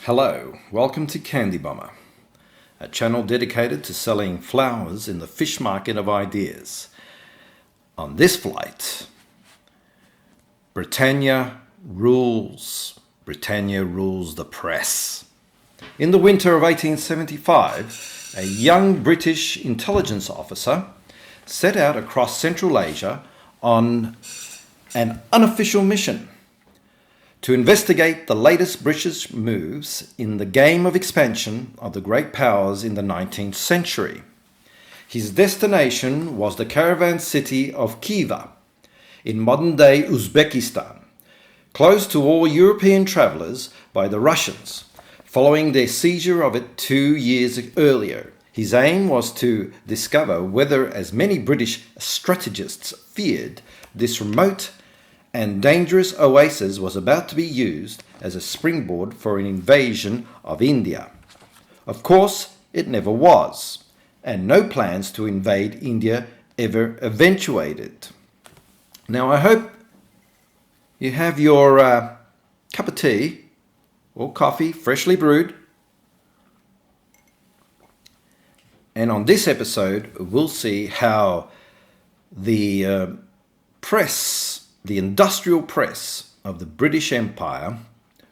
Hello, welcome to Candy Bomber, a channel dedicated to selling flowers in the fish market of ideas. On this flight, Britannia rules. Britannia rules the press. In the winter of 1875, a young British intelligence officer set out across Central Asia on an unofficial mission to investigate the latest British moves in the game of expansion of the great powers in the 19th century. His destination was the caravan city of Khiva in modern-day Uzbekistan, closed to all European travellers by the Russians, following their seizure of it 2 years earlier. His aim was to discover whether, as many British strategists feared, this remote and dangerous oasis was about to be used as a springboard for an invasion of India. Of course, it never was, and no plans to invade India ever eventuated. Now, I hope you have your cup of tea or coffee, freshly brewed. And on this episode, we'll see how the industrial press of the British Empire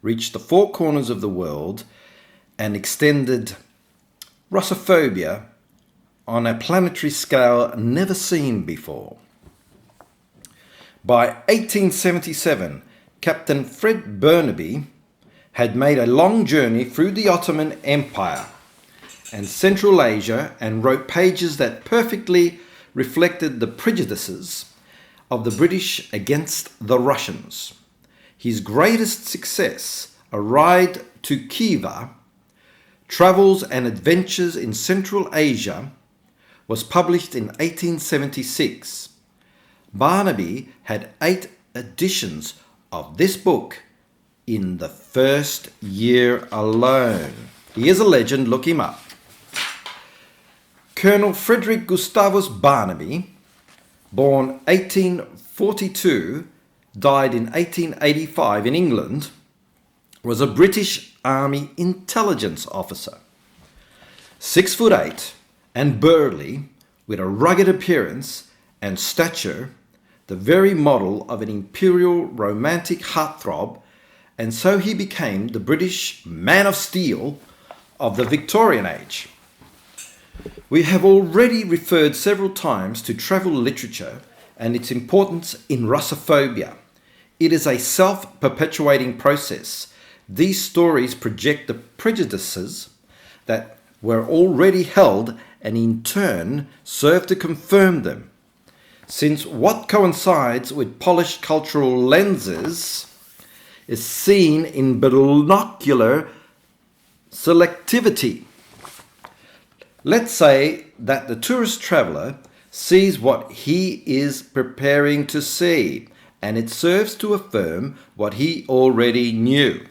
reached the four corners of the world and extended Russophobia on a planetary scale never seen before. By 1877, Captain Fred Burnaby had made a long journey through the Ottoman Empire and Central Asia and wrote pages that perfectly reflected the prejudices of the British against the Russians. His greatest success, A Ride to Khiva, Travels and Adventures in Central Asia, was published in 1876. Barnaby had 8 editions of this book in the first year alone. He is a legend, look him up. Colonel Frederick Gustavus Barnaby, born 1842, died in 1885 in England, was a British Army intelligence officer. 6'8" and burly, with a rugged appearance and stature, the very model of an imperial romantic heartthrob, and so he became the British man of steel of the Victorian age. We have already referred several times to travel literature and its importance in Russophobia. It is a self-perpetuating process. These stories project the prejudices that were already held and in turn serve to confirm them. Since what coincides with polished cultural lenses is seen in binocular selectivity. Let's say that the tourist traveller sees what he is preparing to see, and it serves to affirm what he already knew.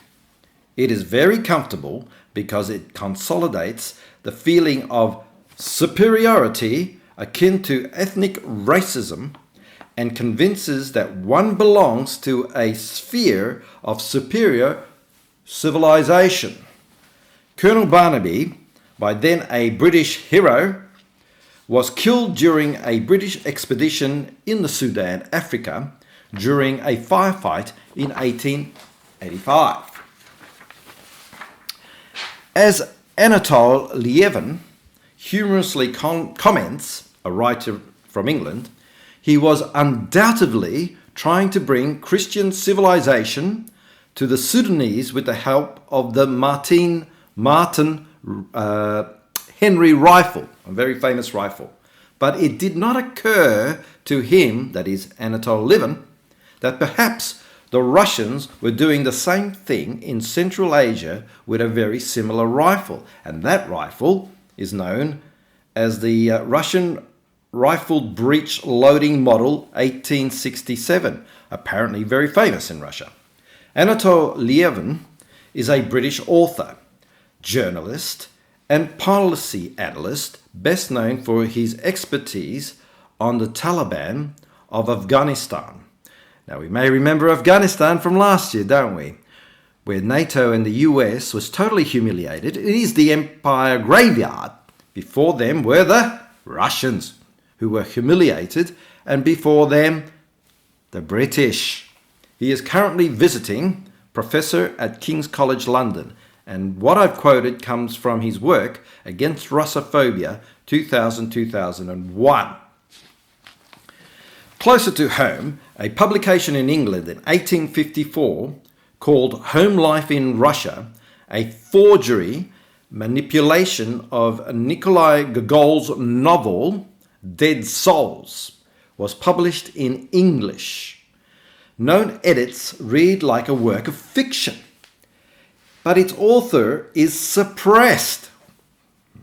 It is very comfortable because it consolidates the feeling of superiority akin to ethnic racism and convinces that one belongs to a sphere of superior civilization. Colonel Barnaby, by then a British hero, was killed during a British expedition in the Sudan, Africa, during a firefight in 1885. As Anatole Lievin humorously comments, a writer from England, he was undoubtedly trying to bring Christian civilization to the Sudanese with the help of the Martin Henry rifle, a very famous rifle. But it did not occur to him, that is Anatole Lievin, that perhaps the Russians were doing the same thing in Central Asia with a very similar rifle. And that rifle is known as the Russian Rifled Breech Loading Model 1867, apparently very famous in Russia. Anatole Lievin is a British author, journalist, and policy analyst, best known for his expertise on the Taliban of Afghanistan. Now, we may remember Afghanistan from last year, don't we? where NATO and the US was totally humiliated. It is the empire graveyard. Before them were the Russians, who were humiliated, and before them, the British. He is currently visiting professor at King's College London, and what I've quoted comes from his work Against Russophobia, 2000-2001. Closer to home, a publication in England in 1854 called Home Life in Russia, a forgery manipulation of Nikolai Gogol's novel Dead Souls, was published in English. Known edits read like a work of fiction, but its author is suppressed.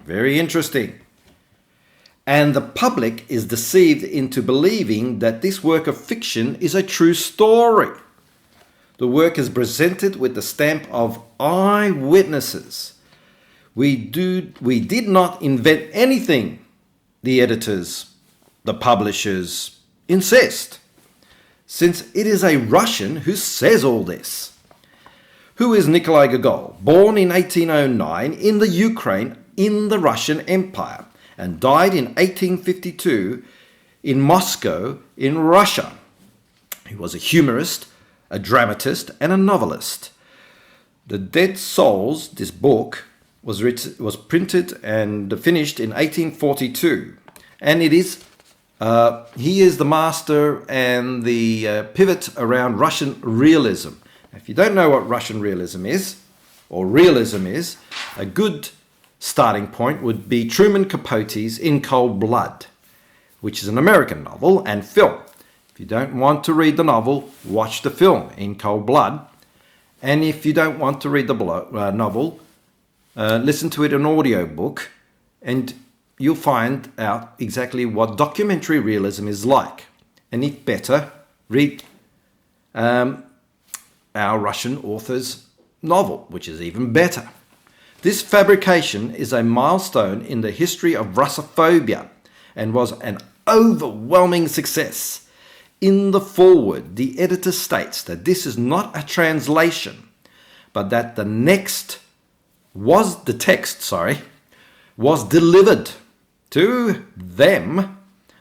Very interesting. And the public is deceived into believing that this work of fiction is a true story. The work is presented with the stamp of eyewitnesses. We did not invent anything, the editors, the publishers insist, since it is a Russian who says all this. Who is Nikolai Gogol? Born in 1809 in the Ukraine in the Russian Empire and died in 1852 in Moscow in Russia. He was a humorist, a dramatist, and a novelist. The Dead Souls, this book, was printed and finished in 1842, and it is he is the master and the pivot around Russian realism. If you don't know what Russian realism is, or realism is, a good starting point would be Truman Capote's In Cold Blood, which is an American novel and film. If you don't want to read the novel, watch the film In Cold Blood. And if you don't want to read the novel, listen to it in an audio book, and you'll find out exactly what documentary realism is like. And if better, read our Russian author's novel, which is even better. This fabrication is a milestone in the history of Russophobia and was an overwhelming success. In the foreword, the editor states that this is not a translation, but that the text was delivered to them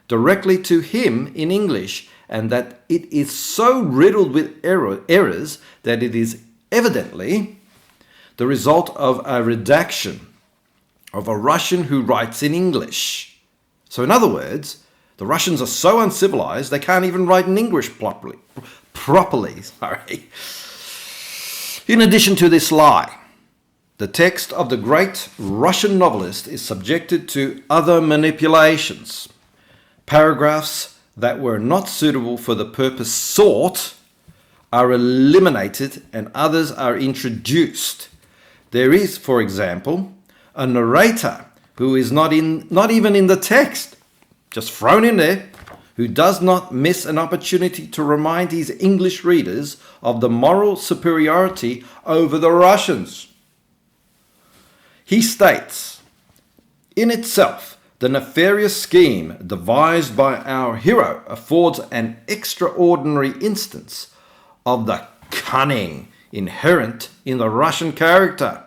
directly to him in English, and that it is so riddled with errors that it is evidently the result of a redaction of a Russian who writes in English. So in other words, the Russians are so uncivilized they can't even write in English properly. In addition to this lie, the text of the great Russian novelist is subjected to other manipulations. Paragraphs that were not suitable for the purpose sought are eliminated and others are introduced. There is, for example, a narrator who is not even in the text, just thrown in there, who does not miss an opportunity to remind his English readers of the moral superiority over the Russians. He states, in itself, the nefarious scheme devised by our hero affords an extraordinary instance of the cunning inherent in the Russian character.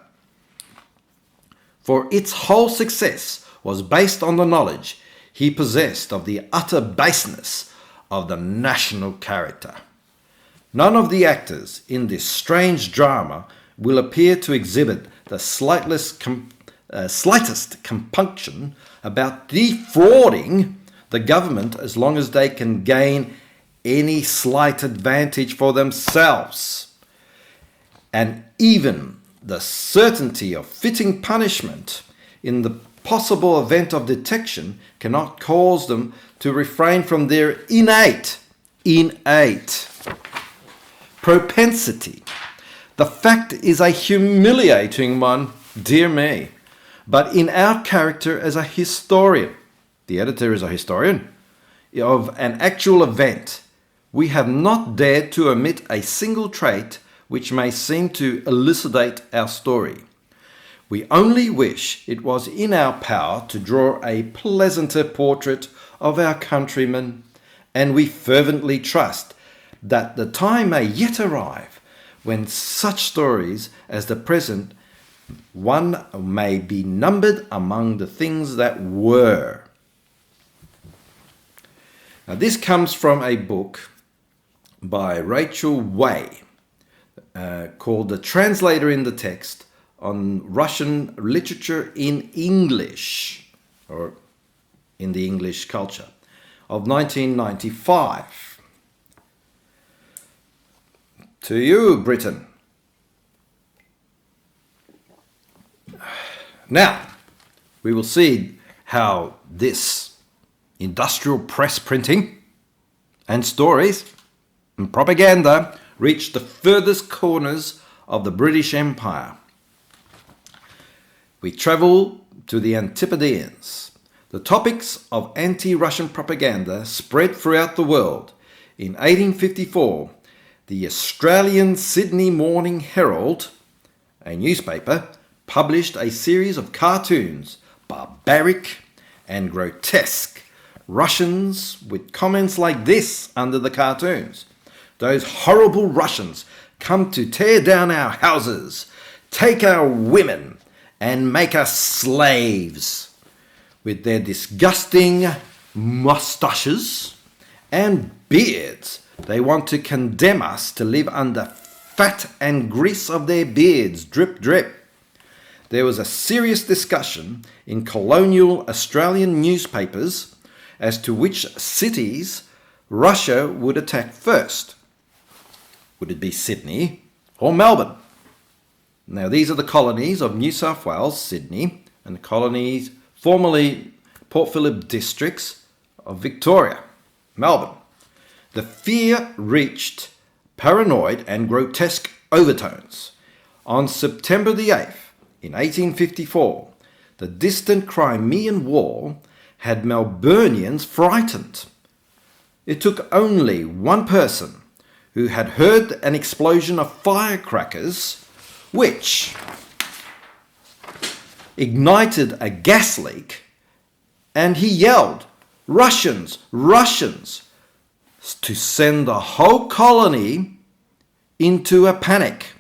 For its whole success was based on the knowledge he possessed of the utter baseness of the national character. None of the actors in this strange drama will appear to exhibit the slightest compunction about defrauding the government as long as they can gain any slight advantage for themselves. And even the certainty of fitting punishment in the possible event of detection cannot cause them to refrain from their innate propensity. The fact is a humiliating one, dear me, but in our character as a historian, the editor is a historian, of an actual event, we have not dared to omit a single trait which may seem to elucidate our story. We only wish it was in our power to draw a pleasanter portrait of our countrymen, and we fervently trust that the time may yet arrive when such stories as the present one may be numbered among the things that were. Now, this comes from a book by Rachel Way called The Translator in the Text on Russian Literature in English, or in the English culture, of 1995. To you, Britain. Now, we will see how this industrial press printing and stories and propaganda reached the furthest corners of the British Empire. We travel to the Antipodeans. The topics of anti-Russian propaganda spread throughout the world. In 1854, the Australian Sydney Morning Herald, a newspaper, published a series of cartoons, barbaric and grotesque Russians, with comments like this under the cartoons. Those horrible Russians come to tear down our houses, take our women, and make us slaves. With their disgusting moustaches and beards, they want to condemn us to live under fat and grease of their beards, drip, drip. There was a serious discussion in colonial Australian newspapers as to which cities Russia would attack first. Would it be Sydney or Melbourne? Now, these are the colonies of New South Wales, Sydney, and the colonies formerly Port Phillip districts of Victoria, Melbourne. The fear reached paranoid and grotesque overtones. On September the 8th, in 1854, the distant Crimean War had Melburnians frightened. It took only one person who had heard an explosion of firecrackers, which ignited a gas leak, and he yelled, "Russians, Russians," to send the whole colony into a panic.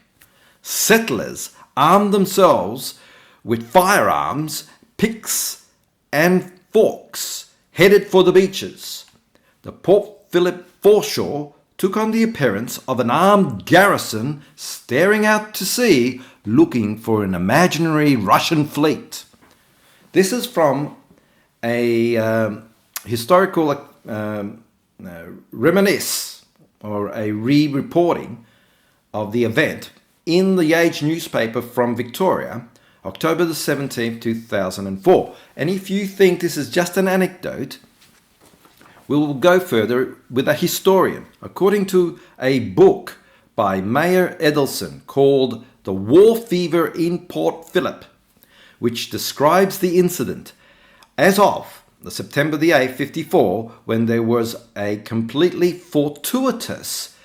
Settlers armed themselves with firearms, picks and forks, headed for the beaches. The Port Phillip foreshore took on the appearance of an armed garrison staring out to sea, looking for an imaginary Russian fleet. This is from a historical reminisce, or a re-reporting of the event in the Age newspaper from Victoria, October the 17th, 2004. And if you think this is just an anecdote, we will go further with a historian. According to a book by Mayer Edelson called The War Fever in Port Phillip, which describes the incident as of the September the 8th, 54, when there was a completely fortuitous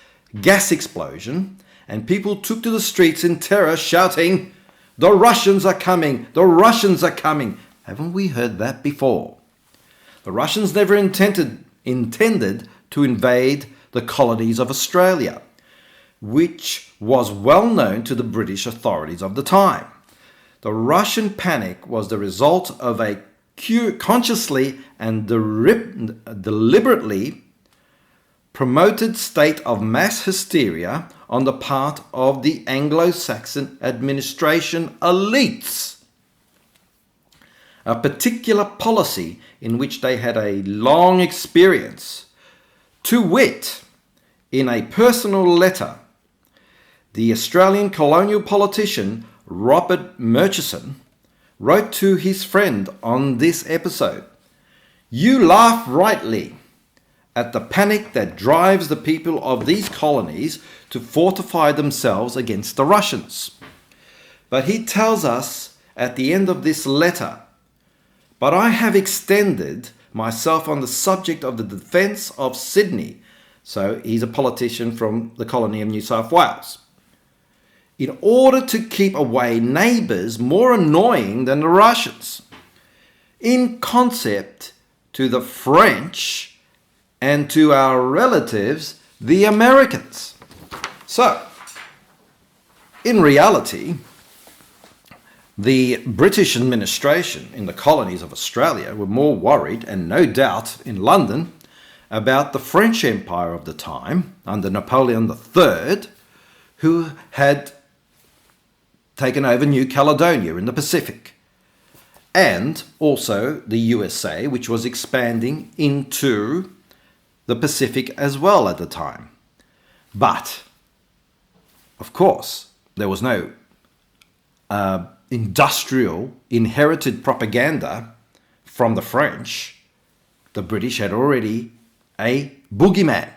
gas explosion and people took to the streets in terror shouting, "The Russians are coming! The Russians are coming!" Haven't we heard that before? The Russians never intended to invade the colonies of Australia, which was well known to the British authorities of the time. The Russian panic was the result of a consciously and deliberately promoted state of mass hysteria on the part of the Anglo-Saxon administration elites. A particular policy in which they had a long experience. To wit, in a personal letter, the Australian colonial politician Robert Murchison wrote to his friend on this episode, "You laugh rightly at the panic that drives the people of these colonies to fortify themselves against the Russians." But he tells us at the end of this letter, "But I have extended myself on the subject of the defence of Sydney." So he's a politician from the colony of New South Wales. "In order to keep away neighbours more annoying than the Russians, in concept to the French and to our relatives, the Americans." So, In reality, the British administration in the colonies of Australia were more worried, and no doubt in London, about the French Empire of the time under Napoleon III, who had taken over New Caledonia in the Pacific, and also the USA, which was expanding into the Pacific as well at the time. But, of course, there was no industrial inherited propaganda from the French. The British had already a boogeyman,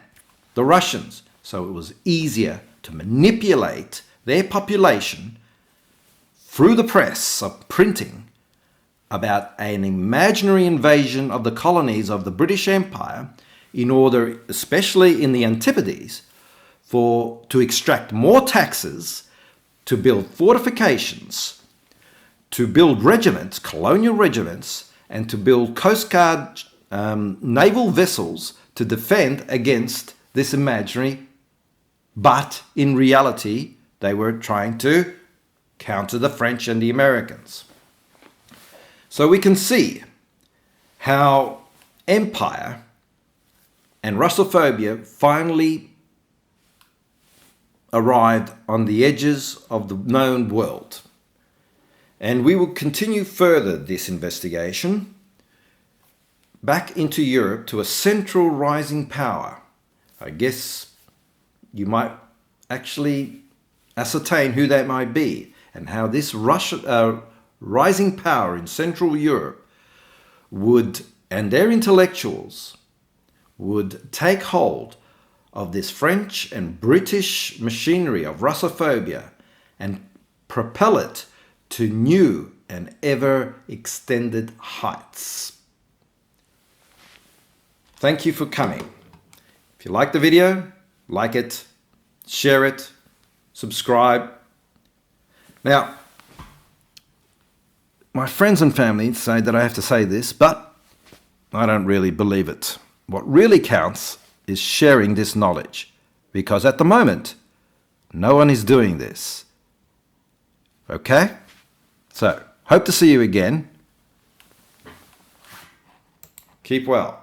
the Russians, so it was easier to manipulate their population through the press of printing about an imaginary invasion of the colonies of the British Empire in order, especially in the Antipodes, to extract more taxes, to build fortifications, to build regiments, colonial regiments, and to build Coast Guard naval vessels to defend against this imaginary, but in reality, they were trying to counter the French and the Americans. So we can see how empire and Russophobia finally arrived on the edges of the known world. And we will continue further this investigation back into Europe to a central rising power. I guess you might actually ascertain who that might be, and how this rising power in Central Europe and their intellectuals would take hold of this French and British machinery of Russophobia and propel it to new and ever extended heights. Thank you for coming. If you like the video, like it, share it, subscribe. Now, my friends and family say that I have to say this, but I don't really believe it. What really counts is sharing this knowledge, because at the moment, no one is doing this. Okay? So, hope to see you again. Keep well.